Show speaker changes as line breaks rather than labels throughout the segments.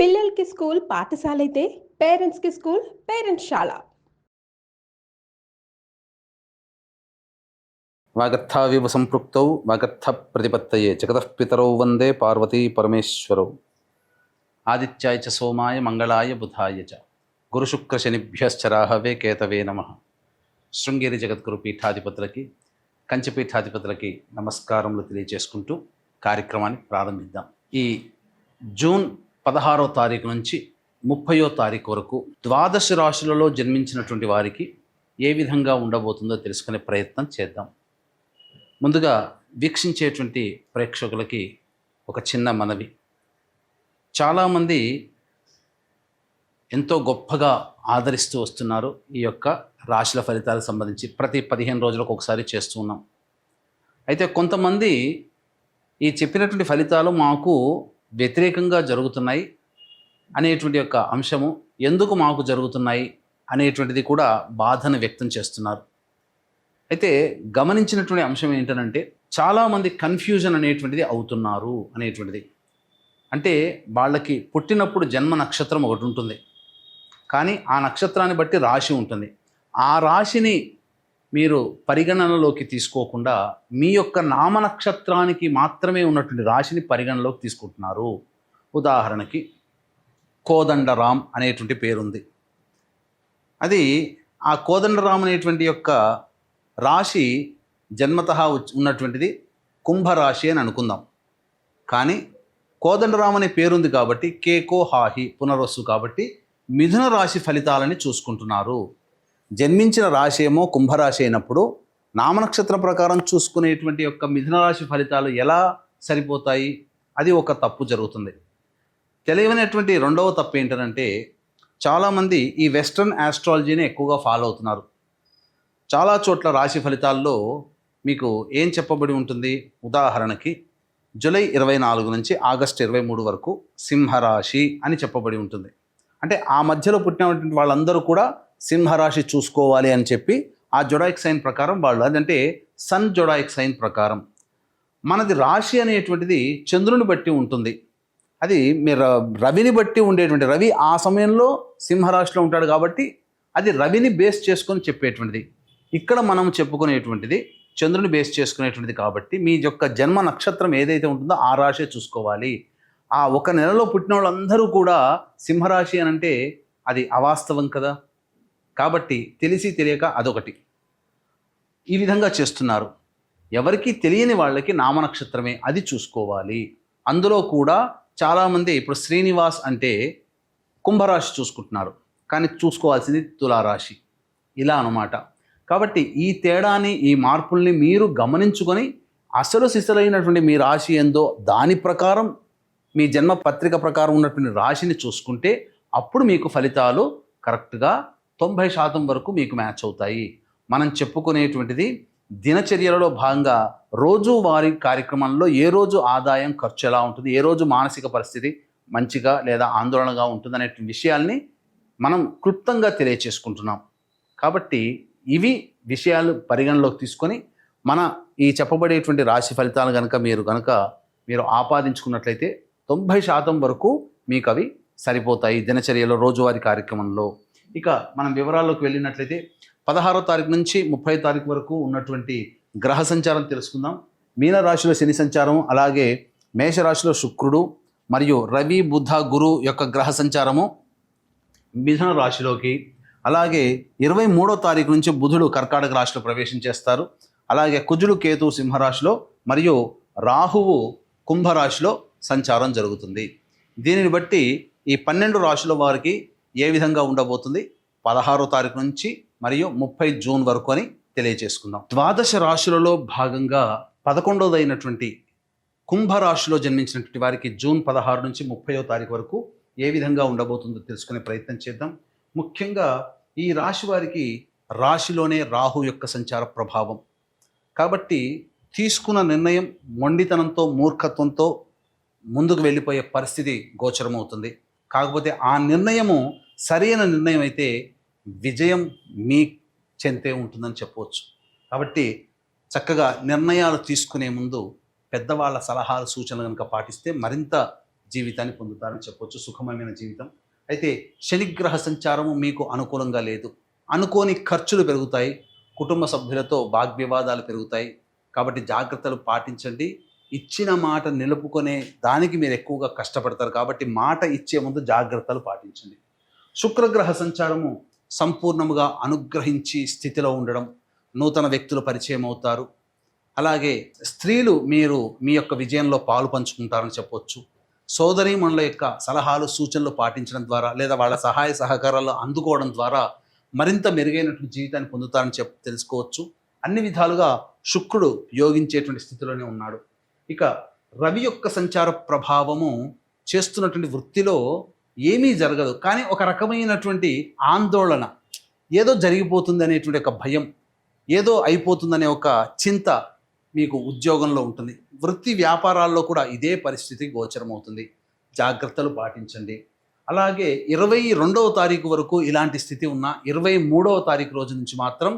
పిల్లలకి స్కూల్ పాఠశాల అయితే పేరెంట్స్కి స్కూల్ పేరెంట్స్శాల.
వాగర్థావివ సంపృక్తౌ వాగర్థ ప్రతిపత్తయే జగతః పితరౌ వందే పార్వతీ పరమేశ్వరౌ. ఆదిత్యాయ చ సోమాయ మంగళాయ బుధాయ చ గురుశుక్రశనిభ్యశ్చరాహవే కేతవే నమః. శృంగేరి జగద్గురు పీఠాధిపతులకి, కంచి పీఠాధిపతులకి నమస్కారములు తెలియజేసుకుంటూ కార్యక్రమాన్ని ప్రారంభిద్దాం. ఈ జూన్ 16వ తారీఖు నుంచి 30వ తారీఖు వరకు ద్వాదశ రాశులలో జన్మించినటువంటి వారికి ఏ విధంగా ఉండబోతుందో తెలుసుకునే ప్రయత్నం చేద్దాం. ముందుగా వీక్షించేటువంటి ప్రేక్షకులకి ఒక చిన్న మనవి. చాలామంది ఎంతో గొప్పగా ఆదరిస్తూ వస్తున్నారు ఈ యొక్క రాశుల ఫలితాలకు సంబంధించి. ప్రతి 15 రోజులకు ఒకసారి చేస్తూ ఉన్నాం. అయితే కొంతమంది ఈ చెప్పినటువంటి ఫలితాలు మాకు వ్యతిరేకంగా జరుగుతున్నాయి అనేటువంటి యొక్క అంశము, ఎందుకు మాకు జరుగుతున్నాయి అనేటువంటిది కూడా బాధను వ్యక్తం చేస్తున్నారు. అయితే గమనించినటువంటి అంశం ఏంటంటే, చాలామంది కన్ఫ్యూజన్ అనేటువంటిది అవుతున్నారు అనేటువంటిది. అంటే వాళ్ళకి పుట్టినప్పుడు జన్మ నక్షత్రం ఒకటి ఉంటుంది, కానీ ఆ నక్షత్రాన్ని బట్టి రాశి ఉంటుంది. ఆ రాశిని మీరు పరిగణనలోకి తీసుకోకుండా మీ యొక్క నామ నక్షత్రానికి మాత్రమే ఉన్నటువంటి రాశిని పరిగణనలోకి తీసుకుంటున్నారు. ఉదాహరణకి కోదండరాం అనేటువంటి పేరుంది. అది ఆ కోదండరాం అనేటువంటి యొక్క రాశి జన్మతః ఉన్నటువంటిది కుంభరాశి అని అనుకుందాం. కానీ కోదండరాం అనే పేరుంది కాబట్టి కేకో హాహి పునర్వసు కాబట్టి మిథున రాశి ఫలితాలని చూసుకుంటున్నారు. జన్మించిన రాశి ఏమో కుంభరాశి అయినప్పుడు నామనక్షత్రం ప్రకారం చూసుకునేటువంటి యొక్క మిథున రాశి ఫలితాలు ఎలా సరిపోతాయి? అది ఒక తప్పు జరుగుతుంది. తెలియనటువంటి రెండవ తప్పు ఏంటంటే, చాలామంది ఈ వెస్ట్రన్ ఆస్ట్రాలజీని ఎక్కువగా ఫాలో అవుతున్నారు. చాలా చోట్ల రాశి ఫలితాల్లో మీకు ఏం చెప్పబడి ఉంటుంది? ఉదాహరణకి జూలై 24 నుంచి ఆగస్టు 23 వరకు సింహరాశి అని చెప్పబడి ఉంటుంది. అంటే ఆ మధ్యలో పుట్టినటువంటి వాళ్ళందరూ కూడా సింహరాశి చూసుకోవాలి అని చెప్పి ఆ జొడాయిక్ సైన్ ప్రకారం వాళ్ళు, అదంటే సన్ జొడాయిక్ సైన్ ప్రకారం. మనది రాశి అనేటువంటిది చంద్రుని బట్టి ఉంటుంది. అది మీరు రవిని బట్టి ఉండేటువంటి, రవి ఆ సమయంలో సింహరాశిలో ఉంటాడు కాబట్టి అది రవిని బేస్ చేసుకొని చెప్పేటువంటిది. ఇక్కడ మనం చెప్పుకునేటువంటిది చంద్రుని బేస్ చేసుకునేటువంటిది కాబట్టి మీ యొక్క జన్మ నక్షత్రం ఏదైతే ఉంటుందో ఆ రాశి చూసుకోవాలి. ఆ ఒక నెలలో పుట్టిన వాళ్ళందరూ కూడా సింహరాశి అని అంటే అది అవాస్తవం కదా. కాబట్టి తెలిసి తెలియక అదొకటి ఈ విధంగా చేస్తున్నారు. ఎవరికి తెలియని వాళ్ళకి నామనక్షత్రమే అది చూసుకోవాలి. అందులో కూడా చాలామంది ఇప్పుడు శ్రీనివాస్ అంటే కుంభరాశి చూసుకుంటున్నారు, కానీ చూసుకోవాల్సింది తులారాశి. ఇలా అన్నమాట. కాబట్టి ఈ తేడాని, ఈ మార్పుల్ని మీరు గమనించుకొని అసలు సిసలైనటువంటి మీ రాశి ఏందో దాని ప్రకారం, మీ జన్మ పత్రిక ప్రకారం ఉన్నటువంటి రాశిని చూసుకుంటే అప్పుడు మీకు ఫలితాలు కరెక్ట్గా 90% వరకు మీకు మ్యాచ్ అవుతాయి. మనం చెప్పుకునేటువంటిది దినచర్యలలో భాగంగా రోజువారీ కార్యక్రమంలో ఏ రోజు ఆదాయం ఖర్చు ఎలా ఉంటుంది, ఏ రోజు మానసిక పరిస్థితి మంచిగా లేదా ఆందోళనగా ఉంటుంది అనే విషయాల్ని మనం క్లుప్తంగా తెలియచేసుకుంటున్నాం. కాబట్టి ఇవి విషయాలు పరిగణలోకి తీసుకొని మన ఈ చెప్పబడేటువంటి రాశి ఫలితాలు మీరు ఆపాదించుకున్నట్లయితే 90% వరకు మీకు అవి సరిపోతాయి దినచర్యలో, రోజువారీ కార్యక్రమంలో. ఇక మనం వివరాల్లోకి వెళ్ళినట్లయితే 16వ తారీఖు నుంచి 30వ తారీఖు వరకు ఉన్నటువంటి గ్రహ సంచారం తెలుసుకుందాం. మీనరాశిలో శని సంచారం, అలాగే మేషరాశిలో శుక్రుడు మరియు రవి బుధ గురు యొక్క గ్రహ సంచారము మిథున రాశిలోకి, అలాగే 23వ తారీఖు నుంచి బుధుడు కర్కాటక రాశిలో ప్రవేశం చేస్తారు. అలాగే కుజుడు కేతు సింహరాశిలో మరియు రాహువు కుంభరాశిలో సంచారం జరుగుతుంది. దీనిని బట్టి ఈ 12 రాశుల వారికి ఏ విధంగా ఉండబోతుంది 16వ తారీఖు నుంచి మరియు 30 జూన్ వరకు అని తెలియజేసుకుందాం. ద్వాదశ రాశులలో భాగంగా 11వదైనటువంటి కుంభరాశిలో జన్మించినటువంటి వారికి జూన్ 16 నుంచి 30వ తారీఖు వరకు ఏ విధంగా ఉండబోతుందో తెలుసుకునే ప్రయత్నం చేద్దాం. ముఖ్యంగా ఈ రాశి వారికి రాశిలోనే రాహు యొక్క సంచార ప్రభావం కాబట్టి తీసుకున్న నిర్ణయం మొండితనంతో, మూర్ఖత్వంతో ముందుకు వెళ్ళిపోయే పరిస్థితి గోచరమవుతుంది. కాకపోతే ఆ నిర్ణయము సరైన నిర్ణయం అయితే విజయం మీ చెంతే ఉంటుందని చెప్పవచ్చు. కాబట్టి చక్కగా నిర్ణయాలు తీసుకునే ముందు పెద్దవాళ్ళ సలహాలు, సూచనలు కనుక పాటిస్తే మరింత జీవితాన్ని పొందుతారని చెప్పొచ్చు, సుఖమయమైన జీవితం. అయితే శనిగ్రహ సంచారము మీకు అనుకూలంగా లేదు. అనుకోని ఖర్చులు పెరుగుతాయి, కుటుంబ సభ్యులతో వాగ్వివాదాలు పెరుగుతాయి. కాబట్టి జాగ్రత్తలు పాటించండి. ఇచ్చిన మాట నిలుపుకునే దానికి మీరు ఎక్కువగా కష్టపడతారు, కాబట్టి మాట ఇచ్చే ముందు జాగ్రత్తలు పాటించండి. శుక్రగ్రహ సంచారము సంపూర్ణముగా అనుగ్రహించి స్థితిలో ఉండడం, నూతన వ్యక్తులు పరిచయం అవుతారు. అలాగే స్త్రీలు మీరు మీ యొక్క విజయంలో పాలు పంచుకుంటారని చెప్పొచ్చు. సోదరీమణుల యొక్క సలహాలు సూచనలు పాటించడం ద్వారా లేదా వాళ్ళ సహాయ సహకారాలు అందుకోవడం ద్వారా మరింత మెరుగైనటువంటి జీవితాన్ని పొందుతారని తెలుసుకోవచ్చు. అన్ని విధాలుగా శుక్రుడు యోగించేటువంటి స్థితిలోనే ఉన్నాడు. ఇక రవి యొక్క సంచార ప్రభావము చేస్తున్నటువంటి వృత్తిలో ఏమీ జరగదు, కానీ ఒక రకమైనటువంటి ఆందోళన, ఏదో జరిగిపోతుంది అనేటువంటి ఒక భయం, ఏదో అయిపోతుందనే ఒక చింత మీకు ఉద్యోగంలో ఉంటుంది. వృత్తి వ్యాపారాల్లో కూడా ఇదే పరిస్థితి గోచరమవుతుంది. జాగ్రత్తలు పాటించండి. అలాగే 22వ తారీఖు వరకు ఇలాంటి స్థితి ఉన్న 23వ తారీఖు రోజు నుంచి మాత్రం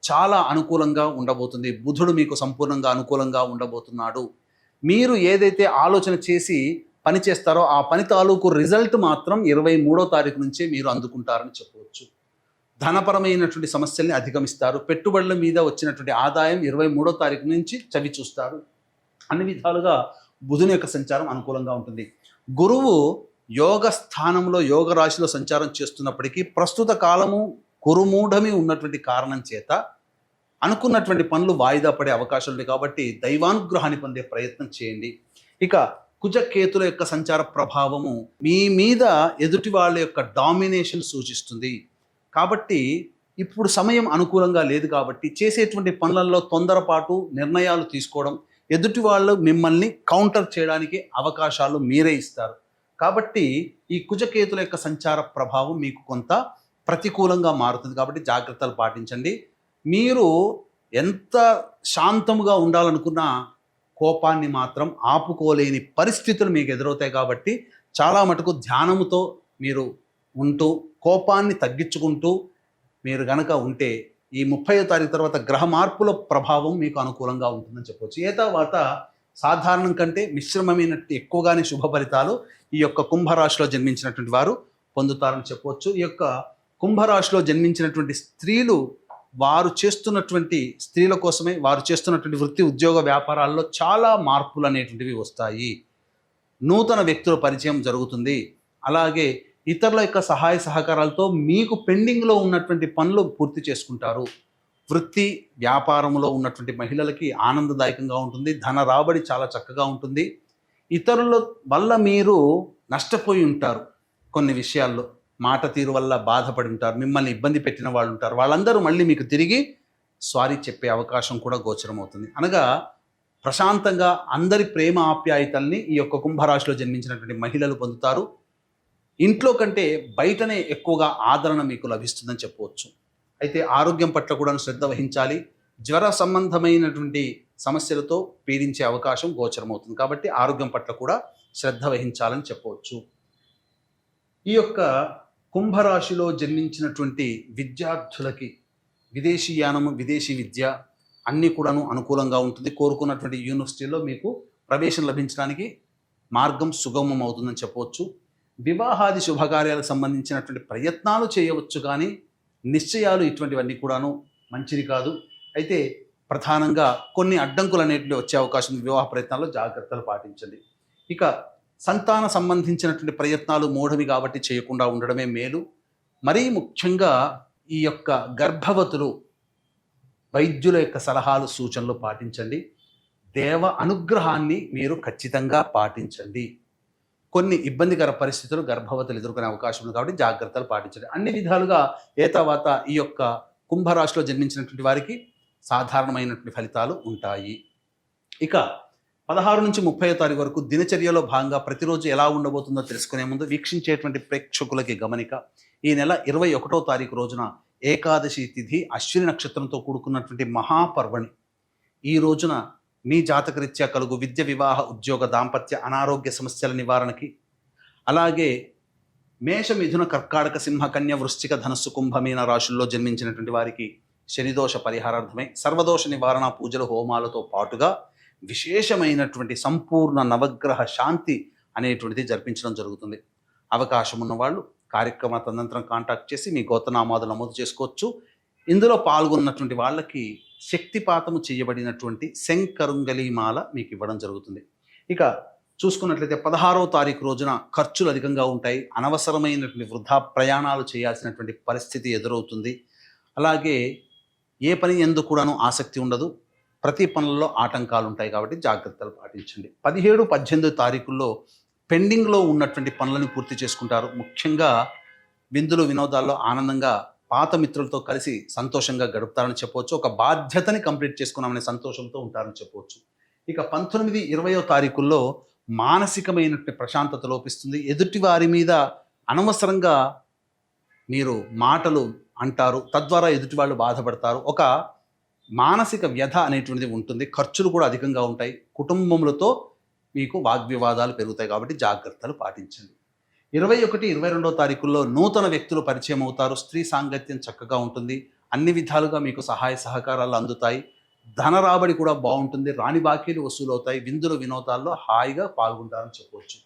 చాలా అనుకూలంగా ఉండబోతుంది. బుధుడు మీకు సంపూర్ణంగా అనుకూలంగా ఉండబోతున్నాడు. మీరు ఏదైతే ఆలోచన చేసి పని చేస్తారో ఆ పని తాలూకు రిజల్ట్ మాత్రం 23వ తారీఖు నుంచే మీరు అందుకుంటారని చెప్పవచ్చు. ధనపరమైనటువంటి సమస్యల్ని అధిగమిస్తారు. పెట్టుబడుల మీద వచ్చినటువంటి ఆదాయం 23వ తారీఖు నుంచి చవి చూస్తారు. అన్ని విధాలుగా బుధుని యొక్క సంచారం అనుకూలంగా ఉంటుంది. గురువు యోగ స్థానంలో యోగ రాశిలో సంచారం చేస్తున్నప్పటికీ ప్రస్తుత కాలము కురుమూఢమి ఉన్నటువంటి కారణం చేత అనుకున్నటువంటి పనులు వాయిదా పడే అవకాశాలు ఉన్నాయి. కాబట్టి దైవానుగ్రహాన్ని పొందే ప్రయత్నం చేయండి. ఇక కుజకేతుల యొక్క సంచార ప్రభావము మీ మీద ఎదుటి వాళ్ళ యొక్క డామినేషన్ సూచిస్తుంది. కాబట్టి ఇప్పుడు సమయం అనుకూలంగా లేదు, కాబట్టి చేసేటువంటి పనులలో తొందరపాటు నిర్ణయాలు తీసుకోవడం, ఎదుటి వాళ్ళు మిమ్మల్ని కౌంటర్ చేయడానికి అవకాశాలు మీరే ఇస్తారు. కాబట్టి ఈ కుజకేతుల యొక్క సంచార ప్రభావం మీకు కొంత ప్రతికూలంగా మారుతుంది. కాబట్టి జాగ్రత్తలు పాటించండి. మీరు ఎంత శాంతముగా ఉండాలనుకున్నా కోపాన్ని మాత్రం ఆపుకోలేని పరిస్థితులు మీకు ఎదురవుతాయి. కాబట్టి చాలా మటుకు ధ్యానముతో మీరు ఉంటూ కోపాన్ని తగ్గించుకుంటూ మీరు గనక ఉంటే ఈ 30వ తారీఖు తర్వాత గ్రహ మార్పుల ప్రభావం మీకు అనుకూలంగా ఉంటుందని చెప్పవచ్చు. ఏ తర్వాత సాధారణం కంటే మిశ్రమమైనట్టు ఎక్కువగానే శుభ ఫలితాలు ఈ యొక్క కుంభరాశిలో జన్మించినటువంటి వారు పొందుతారని చెప్పవచ్చు. ఈ యొక్క కుంభరాశిలో జన్మించినటువంటి స్త్రీలు స్త్రీల కోసమే వారు చేస్తున్నటువంటి వృత్తి ఉద్యోగ వ్యాపారాల్లో చాలా మార్పులు అనేటువంటివి వస్తాయి. నూతన వ్యక్తుల పరిచయం జరుగుతుంది. అలాగే ఇతరుల యొక్క సహాయ సహకారాలతో మీకు పెండింగ్లో ఉన్నటువంటి పనులు పూర్తి చేసుకుంటారు. వృత్తి వ్యాపారంలో ఉన్నటువంటి మహిళలకి ఆనందదాయకంగా ఉంటుంది. ధన రాబడి చాలా చక్కగా ఉంటుంది. ఇతరుల వల్ల మీరు నష్టపోయి ఉంటారు. కొన్ని విషయాల్లో మాట తీరు వల్ల బాధపడి ఉంటారు. మిమ్మల్ని ఇబ్బంది పెట్టిన వాళ్ళు ఉంటారు. వాళ్ళందరూ మళ్ళీ మీకు తిరిగి సారీ చెప్పే అవకాశం కూడా గోచరం అవుతుంది. అనగా ప్రశాంతంగా అందరి ప్రేమ ఆప్యాయతల్ని ఈ యొక్క కుంభరాశిలో జన్మించినటువంటి మహిళలు పొందుతారు. ఇంట్లో కంటే బయటనే ఎక్కువగా ఆదరణ మీకు లభిస్తుందని చెప్పవచ్చు. అయితే ఆరోగ్యం పట్ల కూడా శ్రద్ధ వహించాలి. జ్వర సంబంధమైనటువంటి సమస్యలతో పీడించే అవకాశం గోచరమవుతుంది. కాబట్టి ఆరోగ్యం పట్ల కూడా శ్రద్ధ వహించాలని చెప్పవచ్చు. ఈ యొక్క కుంభరాశిలో జన్మించినటువంటి విద్యార్థులకి విదేశీయానము, విదేశీ విద్య అన్నీ కూడాను అనుకూలంగా ఉంటుంది. కోరుకున్నటువంటి యూనివర్సిటీలో మీకు ప్రవేశం లభించడానికి మార్గం సుగమం అవుతుందని చెప్పవచ్చు. వివాహాది శుభకార్యాలకు సంబంధించినటువంటి ప్రయత్నాలు చేయవచ్చు, కానీ నిశ్చయాలు ఇటువంటివన్నీ కూడాను మంచిది కాదు. అయితే ప్రధానంగా కొన్ని అడ్డంకులు అనేటువంటి వచ్చే అవకాశం వివాహ ప్రయత్నాల్లో జాగ్రత్తలు పాటించండి. ఇక సంతాన సంబంధించినటువంటి ప్రయత్నాలు మూఢవి కాబట్టి చేయకుండా ఉండడమే మేలు. మరీ ముఖ్యంగా ఈ యొక్క గర్భవతులు వైద్యుల యొక్క సలహాలు సూచనలు పాటించండి. దేవ అనుగ్రహాన్ని మీరు ఖచ్చితంగా పాటించండి. కొన్ని ఇబ్బందికర పరిస్థితులు గర్భవతులు ఎదుర్కొనే అవకాశం ఉంది, కాబట్టి జాగ్రత్తలు పాటించండి. అన్ని విధాలుగా తర్వాత ఈ యొక్క కుంభరాశిలో జన్మించినటువంటి వారికి సాధారణమైనటువంటి ఫలితాలు ఉంటాయి. ఇక 16 నుంచి 30వ తారీఖు వరకు దినచర్యలో భాగంగా ప్రతిరోజు ఎలా ఉండబోతుందో తెలుసుకునే ముందు వీక్షించేటువంటి ప్రేక్షకులకి గమనిక. ఈ నెల 21వ తారీఖు రోజున ఏకాదశి తిథి, అశ్విని నక్షత్రంతో కూడుకున్నటువంటి మహాపర్వణి. ఈ రోజున మీ జాతకరీత్యా కలుగు విద్య, వివాహ, ఉద్యోగ, దాంపత్య, అనారోగ్య సమస్యల నివారణకి, అలాగే మేష, మిథున, కర్కాటక, సింహ, కన్య, వృశ్చిక, ధనస్సు, కుంభ, మీన రాశుల్లో జన్మించినటువంటి వారికి శనిదోష పరిహారార్థమై సర్వదోష నివారణ పూజలు, హోమాలతో పాటుగా విశేషమైనటువంటి సంపూర్ణ నవగ్రహ శాంతి అనేటువంటిది జరిపించడం జరుగుతుంది. అవకాశం ఉన్నవాళ్ళు కార్యక్రమ తదనంతరం కాంటాక్ట్ చేసి మీ గోత్రనామాలు నమోదు చేసుకోవచ్చు. ఇందులో పాల్గొన్నటువంటి వాళ్ళకి శక్తిపాతము చేయబడినటువంటి శంకరుంగలీమాల మీకు ఇవ్వడం జరుగుతుంది. ఇక చూసుకున్నట్లయితే 16వ తారీఖు రోజున ఖర్చులు అధికంగా ఉంటాయి. అనవసరమైనటువంటి వృధా ప్రయాణాలు చేయాల్సినటువంటి పరిస్థితి ఎదురవుతుంది. అలాగే ఏ పని ఎందుకు కూడాను ఆసక్తి ఉండదు. ప్రతి పనుల్లో ఆటంకాలు ఉంటాయి కాబట్టి జాగ్రత్తలు పాటించండి. 17, 18 తారీఖుల్లో పెండింగ్లో ఉన్నటువంటి పనులను పూర్తి చేసుకుంటారు. ముఖ్యంగా విందులు వినోదాల్లో ఆనందంగా పాత మిత్రులతో కలిసి సంతోషంగా గడుపుతారని చెప్పవచ్చు. ఒక బాధ్యతని కంప్లీట్ చేసుకున్నామనే సంతోషంతో ఉంటారని చెప్పవచ్చు. ఇక 19, 20వ తారీఖుల్లో మానసికమైనటువంటి ప్రశాంతత లోపిస్తుంది. ఎదుటి వారి మీద అనవసరంగా మీరు మాటలు అంటారు, తద్వారా ఎదుటి వాళ్ళు బాధపడతారు. ఒక మానసిక వ్యధ అనేటువంటిది ఉంటుంది. ఖర్చులు కూడా అధికంగా ఉంటాయి. కుటుంబములతో మీకు వాగ్వివాదాలు పెరుగుతాయి కాబట్టి జాగ్రత్తలు పాటించండి. 21, 22వ తారీఖుల్లో నూతన వ్యక్తులు పరిచయం అవుతారు. స్త్రీ సాంగత్యం చక్కగా ఉంటుంది. అన్ని విధాలుగా మీకు సహాయ సహకారాలు అందుతాయి. ధన రాబడి కూడా బాగుంటుంది. రాని బాకీలు వసూలు అవుతాయి. విందులు వినోదాల్లో హాయిగా పాల్గొంటారని చెప్పవచ్చు.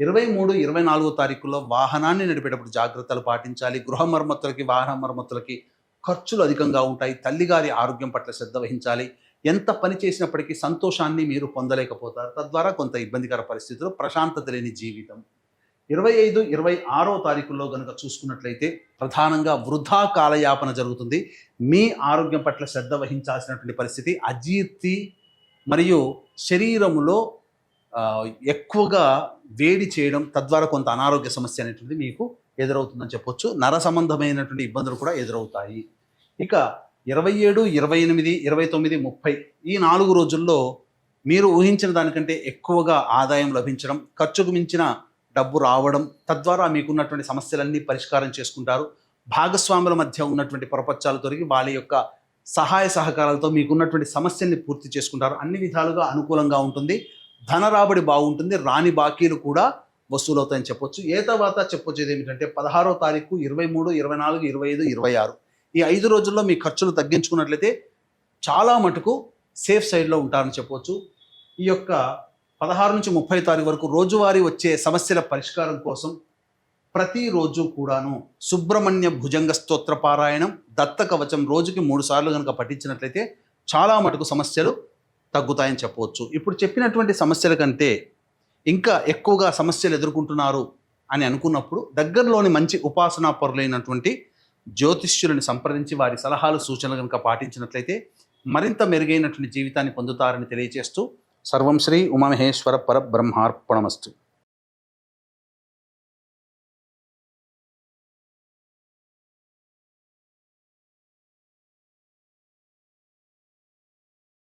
23, 24వ తారీఖుల్లో వాహనాన్ని నడిపేటప్పుడు జాగ్రత్తలు పాటించాలి. గృహ మరమ్మతులకి, వాహన మరమ్మతులకి ఖర్చులు అధికంగా ఉంటాయి. తల్లిగారి ఆరోగ్యం పట్ల శ్రద్ధ వహించాలి. ఎంత పని చేసినప్పటికీ సంతోషాన్ని మీరు పొందలేకపోతారు. తద్వారా కొంత ఇబ్బందికర పరిస్థితులు, ప్రశాంతత లేని జీవితం. 25, 26వ తారీఖుల్లో కనుక చూసుకున్నట్లయితే ప్రధానంగా వృధా కాలయాపన జరుగుతుంది. మీ ఆరోగ్యం పట్ల శ్రద్ధ వహించాల్సినటువంటి పరిస్థితి. అజీర్తి మరియు శరీరములో ఎక్కువగా వేడి చేయడం, తద్వారా కొంత అనారోగ్య సమస్య అనేటువంటిది మీకు ఎదురవుతుందని చెప్పొచ్చు. నర సంబంధమైనటువంటి ఇబ్బందులు కూడా ఎదురవుతాయి. ఇక 27, 28, 29, 30 ఈ 4 రోజుల్లో మీరు ఊహించిన దానికంటే ఎక్కువగా ఆదాయం లభించడం, ఖర్చుకు మించిన డబ్బు రావడం, తద్వారా మీకున్నటువంటి సమస్యలన్నీ పరిష్కారం చేసుకుంటారు. భాగస్వాముల మధ్య ఉన్నటువంటి పొరపచ్చాలు తొలగి వాళ్ళ యొక్క సహాయ సహకారాలతో మీకున్నటువంటి సమస్యల్ని పూర్తి చేసుకుంటారు. అన్ని విధాలుగా అనుకూలంగా ఉంటుంది. ధన రాబడి బాగుంటుంది. రాని బాకీలు కూడా వసూలవుతాయని చెప్పొచ్చు. తర్వాత చెప్పొచ్చేది ఏమిటంటే 16వ తారీఖు, 23, 24, 25, 26 ఈ 5 రోజుల్లో మీ ఖర్చులు తగ్గించుకున్నట్లయితే చాలా మటుకు సేఫ్ సైడ్లో ఉంటారని చెప్పొచ్చు. ఈ యొక్క 16 నుంచి 30 తారీఖు వరకు రోజువారీ వచ్చే సమస్యల పరిష్కారం కోసం ప్రతిరోజు కూడాను సుబ్రహ్మణ్య భుజంగ స్తోత్ర పారాయణం, దత్త కవచం రోజుకి 3 సార్లు కనుక పఠించినట్లయితే చాలా మటుకు సమస్యలు తగ్గుతాయని చెప్పవచ్చు. ఇప్పుడు చెప్పినటువంటి సమస్యల కంటే ఇంకా ఎక్కువగా సమస్యలు ఎదుర్కొంటున్నారు అని అనుకున్నప్పుడు దగ్గరలోని మంచి ఉపాసనా పరులైనటువంటి జ్యోతిష్యులను సంప్రదించి వారి సలహాలు సూచనలు కనుక పాటించినట్లయితే మరింత మెరుగైనటువంటి జీవితాన్ని పొందుతారని తెలియజేస్తూ సర్వం శ్రీ ఉమామహేశ్వర పరబ్రహ్మార్పణమస్తు.